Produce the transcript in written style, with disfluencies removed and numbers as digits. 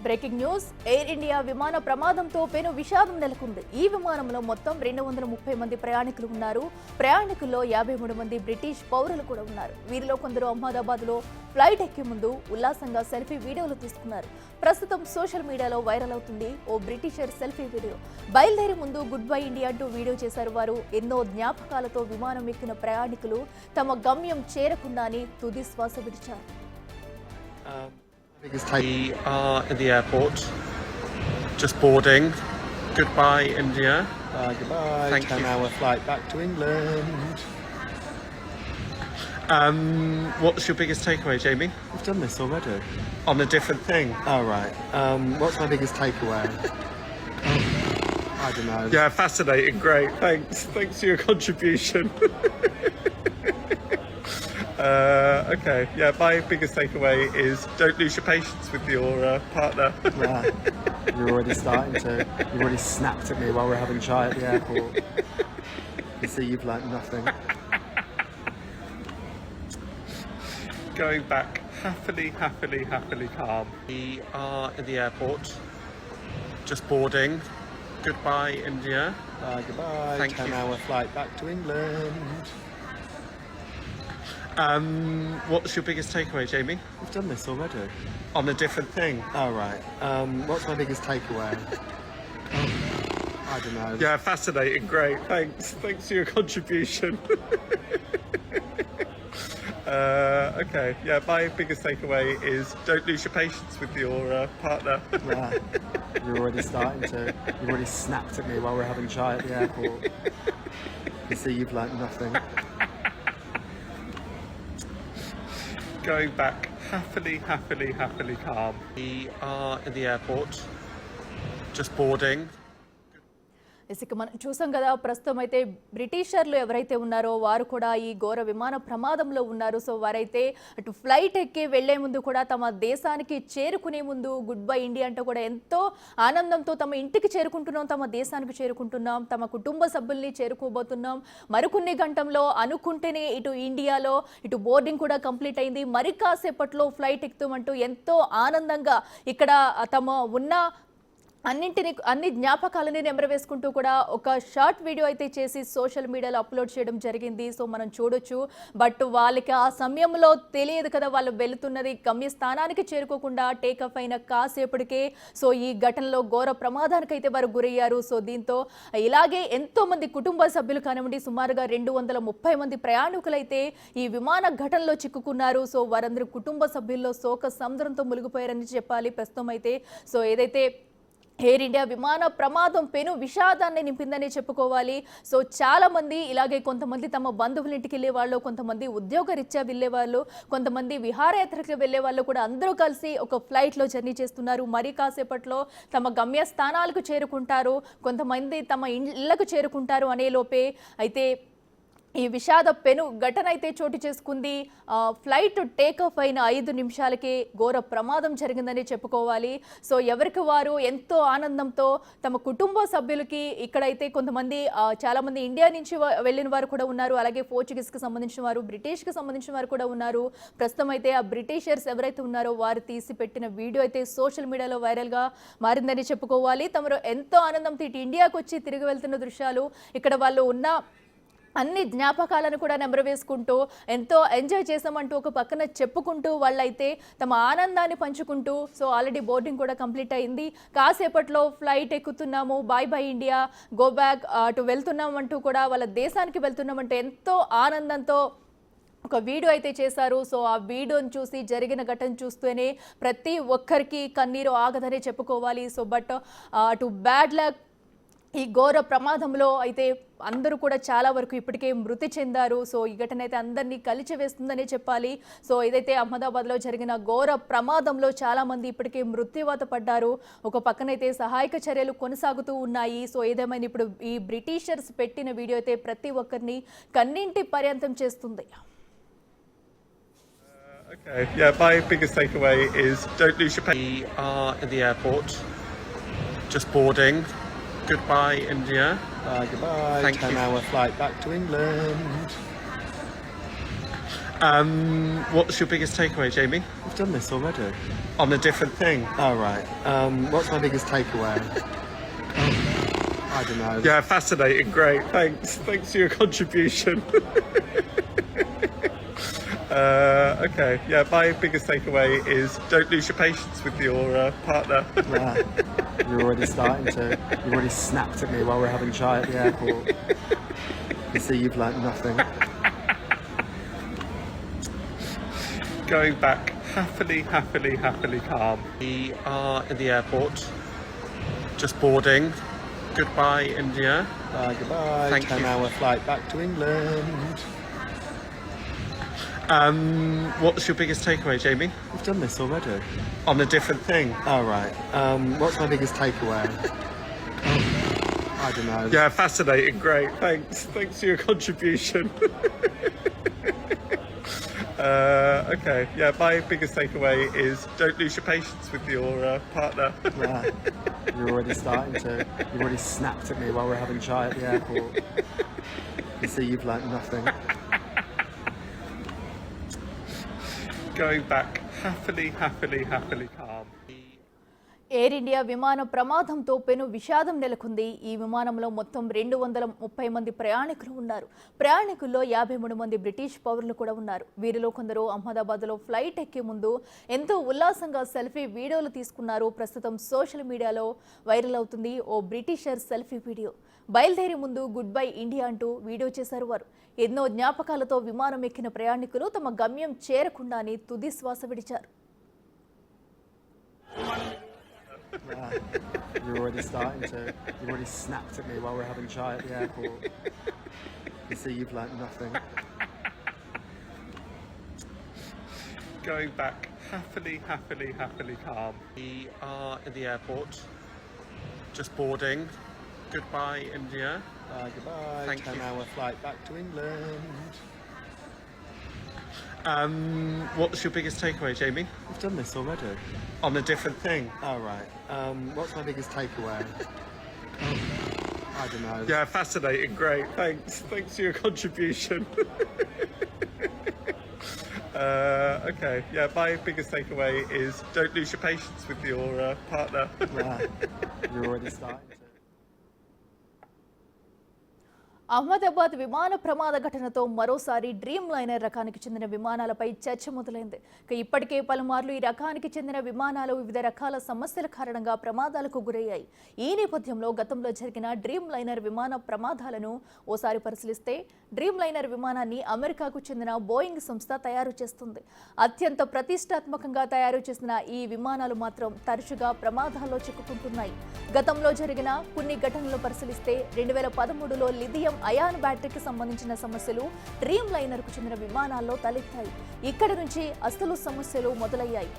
Breaking news air India విమాన ప్రమాదంతో పెను విషాదం నెలకొంది. ఈ విమానంలో మొత్తం 230 మంది ప్రయాణికులు ఉన్నారు. ప్రయాణికుల్లో 53 మంది బ్రిటిష్ పౌరులు కూడా ఉన్నారు. వీరిలో కొందరు అహ్మదాబాద్లో ఫ్లైట్ ఎక్కే ముందు ఉల్లాసంగా సెల్ఫీ వీడియోలు తీసుకున్నారు. ప్రస్తుతం సోషల్ మీడియాలో వైరల్ అవుతుంది ఓ బ్రిటిషర్ సెల్ఫీ వీడియో. బయలుదేరి ముందు గుడ్ బై ఇండియా అంటూ వీడియో చేశారు వారు. ఎన్నో జ్ఞాపకాలతో విమానం ఎక్కిన ప్రయాణికులు తమ గమ్యం చేరకుండానే తుది శ్వాస విడిచారు. We are in the airport, just boarding. Goodbye, India. Goodbye. Thank 10-hour flight back to England. What's your biggest takeaway, Jamie? We've done this already. On a different thing. All right. What's my biggest takeaway? I don't know. Yeah, fascinating. Great. Thanks for your contribution. Okay. Yeah, my biggest takeaway is don't lose your patience with your partner. Yeah. You're already starting to. You already snapped at me while we're having chai at the airport. You see, you've learnt nothing. Going back happily calm. We are in the airport, just boarding. Goodbye, India. Goodbye. Thank you. 10-hour flight back to England. What's your biggest takeaway, Jamie? We've done this already. On a different thing. All right. What's my biggest takeaway? I don't know. Yeah, fascinating. Great. Thanks for your contribution. Okay. Yeah, my biggest takeaway is don't lose your patience with your partner. Yeah. You're already starting to. You already snapped at me while we're having chai at the airport. You see, you've learnt nothing. Going back happily calm. We are in the airport, just boarding. ఇక మనం చూసాం కదా, ప్రస్తుతం అయితే బ్రిటిషర్లు ఎవరైతే ఉన్నారో వారు కూడా ఈ ఘోర విమాన ప్రమాదంలో ఉన్నారు. సో వారైతే అటు ఫ్లైట్ ఎక్కి వెళ్లే ముందు కూడా తమ దేశానికి చేరుకునే ముందు గుడ్ బై ఇండియా అంటూ కూడా ఎంతో ఆనందంతో తమ ఇంటికి చేరుకుంటున్నాం, తమ దేశానికి చేరుకుంటున్నాం, తమ కుటుంబ సభ్యుల్ని చేరుకోబోతున్నాం. మరికొన్ని గంటల్లో అనుకుంటేనే ఇటు ఇండియాలో ఇటు బోర్డింగ్ కూడా కంప్లీట్ అయింది, మరి కాసేపట్లో ఫ్లైట్ ఎక్కుతామంటూ ఎంతో ఆనందంగా ఇక్కడ తమ ఉన్న అన్ని జ్ఞాపకాలని నెమరవేసుకుంటూ కూడా ఒక షార్ట్ వీడియో అయితే చేసి సోషల్ మీడియాలో అప్లోడ్ చేయడం జరిగింది. సో మనం చూడొచ్చు. బట్ వాళ్ళకి ఆ సమయంలో తెలియదు కదా, వాళ్ళు వెళుతున్నది గమ్యస్థానానికి చేరుకోకుండా టేకఫ్ అయిన కాసేపటికే సో ఈ ఘటనలో ఘోర ప్రమాదానికి అయితే వారు గురయ్యారు. సో దీంతో ఇలాగే ఎంతో మంది కుటుంబ సభ్యులు కానివ్వండి, సుమారుగా 230 మంది ప్రయాణికులైతే ఈ విమాన ఘటనలో చిక్కుకున్నారు. సో వారందరూ కుటుంబ సభ్యుల్లో శోక సముద్రంతో మునిగిపోయారని చెప్పాలి ప్రస్తుతం అయితే. సో ఏదైతే ఎయిర్ ఇండియా విమాన ప్రమాదం పెను విషాదాన్ని నింపిందని చెప్పుకోవాలి. సో చాలా మంది ఇలాగే కొంతమంది తమ బంధువుల ఇంటికి వెళ్ళే వాళ్ళు, కొంతమంది ఉద్యోగరీత్యా వెళ్ళే వాళ్ళు, కొంతమంది విహారయాత్రకు వెళ్ళే వాళ్ళు కూడా అందరూ కలిసి ఒక ఫ్లైట్లో జర్నీ చేస్తున్నారు. మరి కాసేపట్లో తమ గమ్యస్థానాలకు చేరుకుంటారు, కొంతమంది తమ ఇళ్లకు చేరుకుంటారు అనే లోపే అయితే ఈ విషాద పెను ఘటన అయితే చోటు చేసుకుంది. ఫ్లైట్ టేకాఫ్ అయిన 5 నిమిషాలకే ఘోర ప్రమాదం జరిగిందని చెప్పుకోవాలి. సో ఎవరికి వారు ఎంతో ఆనందంతో తమ కుటుంబ సభ్యులకి ఇక్కడైతే కొంతమంది చాలామంది ఇండియా నుంచి వెళ్ళిన వారు కూడా ఉన్నారు, అలాగే పోర్చుగీస్కి సంబంధించిన వారు, బ్రిటిష్కి సంబంధించిన వారు కూడా ఉన్నారు. ప్రస్తుతం అయితే ఆ బ్రిటిషర్స్ ఎవరైతే ఉన్నారో వారు తీసి పెట్టిన వీడియో అయితే సోషల్ మీడియాలో వైరల్గా మారిందని చెప్పుకోవాలి. తమరు ఎంతో ఆనందంతో ఇటు ఇండియాకు వచ్చి తిరిగి వెళ్తున్న దృశ్యాలు, ఇక్కడ వాళ్ళు ఉన్న అన్ని జ్ఞాపకాలను కూడా నెమరవేసుకుంటూ ఎంతో ఎంజాయ్ చేసామంటూ ఒక పక్కన చెప్పుకుంటూ వాళ్ళైతే తమ ఆనందాన్ని పంచుకుంటూ సో ఆల్రెడీ బోర్డింగ్ కూడా కంప్లీట్ అయింది, కాసేపట్లో ఫ్లైట్ ఎక్కుతున్నాము, bye bye India, go back అటు వెళ్తున్నామంటూ కూడా వాళ్ళ దేశానికి వెళ్తున్నామంటూ ఎంతో ఆనందంతో ఒక వీడియో అయితే చేశారు. సో ఆ వీడియోని చూసి జరిగిన ఘటన చూస్తూనే ప్రతి ఒక్కరికి కన్నీరు ఆగదనే చెప్పుకోవాలి. సో బట్ అటు బ్యాడ్ లక్ ఈ ఘోర ప్రమాదంలో అయితే అందరూ కూడా చాలా వరకు ఇప్పటికే మృతి చెందారు. సో ఈ ఘటన అయితే అందరినీ కలిచివేస్తుందనే చెప్పాలి. సో ఏదైతే అహ్మదాబాద్లో జరిగిన ఘోర ప్రమాదంలో చాలామంది ఇప్పటికే మృత్యువాత పడ్డారు. ఒక పక్కనైతే సహాయక చర్యలు కొనసాగుతూ ఉన్నాయి. సో ఏదేమైనా ఇప్పుడు ఈ బ్రిటిషర్స్ పెట్టిన వీడియో అయితే ప్రతి ఒక్కరిని కన్నింటి పర్యంతం చేస్తుంది. Okay. Yeah, my biggest takeaway is don't lose your patience. We are in the airport, just boarding. Goodbye, India. Goodbye. 10-hour flight back to England. What's your biggest takeaway, Jamie? We've done this already. On a different thing. Oh, right. What's my biggest takeaway? I don't know. Yeah, fascinating. Great. Thanks for your contribution. Okay. Yeah, my biggest takeaway is don't lose your patience with your partner. Yeah. You're already starting to. You already snapped at me while we're having chai at the airport. You see, you've learnt nothing. Going back happily calm. We are in the airport, just boarding. Goodbye, India. Goodbye. Thank you. 10-hour flight back to England. What's your biggest takeaway, Jamie? We've done this already. On a different thing. Oh, right. What's my biggest takeaway? I don't know. Yeah, fascinating. Great. Thanks for your contribution. Okay. Yeah, my biggest takeaway is don't lose your patience with your partner. Yeah. You're already starting to. You already snapped at me while we're having chai at the airport. You see, you've learnt nothing. Going back happily calm. Air India విమాన ప్రమాదంతో పెను విషాదం నెలకొంది. ఈ విమానంలో మొత్తం 230 మంది ప్రయాణికులు ఉన్నారు. ప్రయాణికుల్లో 53 మంది బ్రిటిష్ పౌరులు కూడా ఉన్నారు. వీరిలో కొందరు అహ్మదాబాద్లో ఫ్లైట్ ఎక్కే ముందు ఎంతో ఉల్లాసంగా సెల్ఫీ వీడియోలు తీసుకున్నారు. ప్రస్తుతం సోషల్ మీడియాలో వైరల్ అవుతుంది ఓ బ్రిటిషర్ సెల్ఫీ వీడియో. బయలుదేరే ముందు గుడ్ బై ఇండియా అంటూ వీడియో చేశారు వారు. ఎన్నో జ్ఞాపకాలతో విమానం ఎక్కిన ప్రయాణికులు తమ గమ్యం చేరకుండానే తుది శ్వాస విడిచారు. Yeah. You're already starting to. You've already snapped at me while we're having chai at the airport. You see, you've learnt nothing. Going back happily calm. We are in the airport, just boarding. Goodbye, India. Goodbye. Thank you. 10-hour flight back to England. What's your biggest takeaway, Jamie? We've done this already. On a different thing. Oh, right. What's my biggest takeaway? I don't know. Yeah, fascinating. Great. Thanks for your contribution. Okay. Yeah, my biggest takeaway is don't lose your patience with your partner. Yeah. You're already starting to. Ahmedabad విమాన ప్రమాద ఘటనతో మరోసారి dream liner రకానికి చెందిన విమానాలపై చర్చ మొదలైంది. ఇప్పటికే పలుమార్లు ఈ రకానికి చెందిన విమానాలు వివిధ రకాల సమస్యల కారణంగా ప్రమాదాలకు గురయ్యాయి. ఈ నేపథ్యంలో గతంలో జరిగిన డ్రీమ్ లైనర్ విమాన ప్రమాదాలను ఓసారి పరిశీలిస్తే డ్రీమ్ లైనర్ విమానాన్ని అమెరికాకు చెందిన బోయింగ్ సంస్థ తయారు చేస్తుంది. అత్యంత ప్రతిష్టాత్మకంగా తయారు చేసిన ఈ విమానాలు మాత్రం తరచుగా ప్రమాదాల్లో చిక్కుకుంటున్నాయి. గతంలో జరిగిన కొన్ని ఘటనలు పరిశీలిస్తే 2013లో లిథియం అయాన్ బ్యాటరీకి సంబంధించిన సమస్యలు డ్రీమ్ లైనర్కు చెందిన విమానాల్లో తలెత్తాయి. ఇక్కడి నుంచి అసలు సమస్యలు మొదలయ్యాయి.